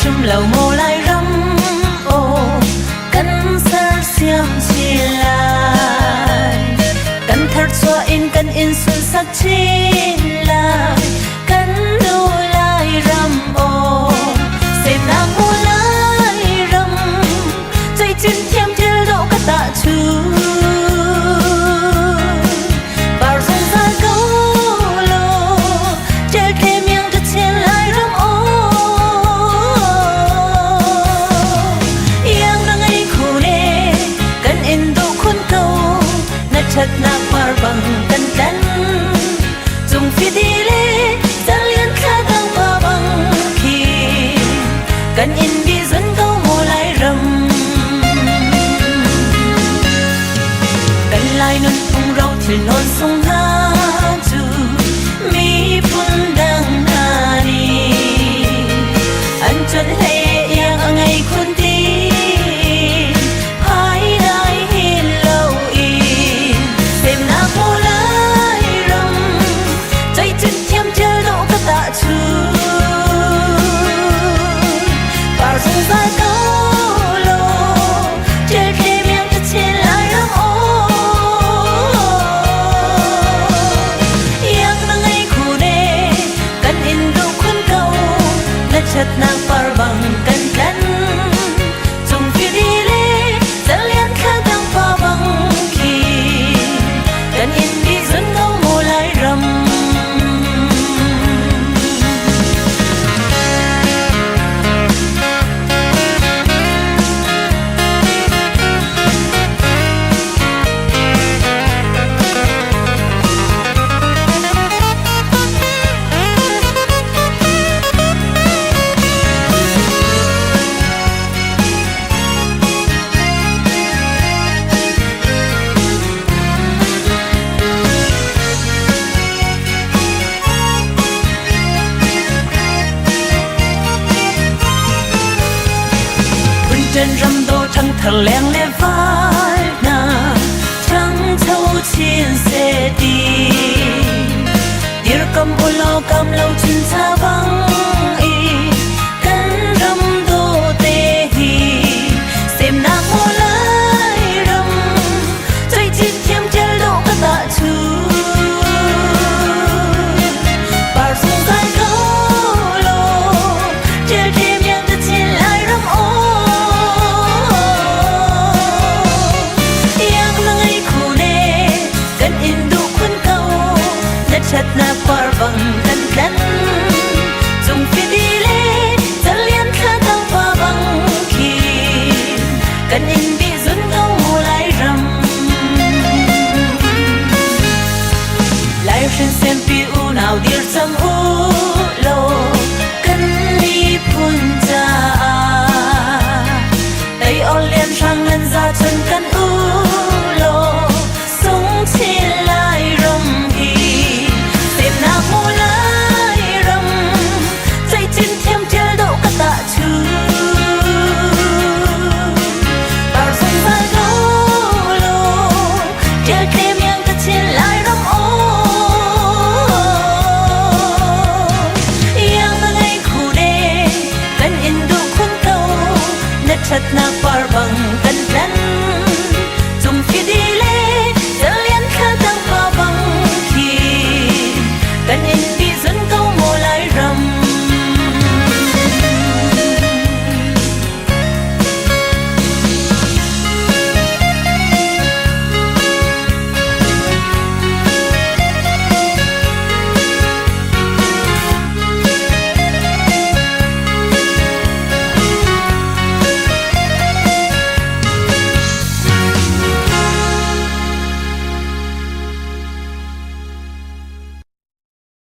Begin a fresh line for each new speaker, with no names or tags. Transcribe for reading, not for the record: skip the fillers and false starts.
Sum lầu mô lai râm ô cân sơ xiêm chi lai cân thar xóa in xuân sắc chi lai cân đu lai râm ô xem nam mô lai râm dây chân thiêm thiêu độ các tạ chú thật nạc mar bằng cân đắn dùng phi đi lê ra liên khá tăng qua bằng khi cần in đi dẫn câu mùa lại rầm cần lại nôn phung rau thì lon sông ha chu mi phun đang na đi anh chuẩn hay yang ở ngày khuôn đi chất nàng par bằng cân đắn dùng phi đi lê dẫn liên khá tăng qua bằng khi cần in đi dẫn câu mùa lại rầm trên râm đô trăng thờ leng lê vai na trăng thâu chiên xe đi dir cầm ô lo cam lâu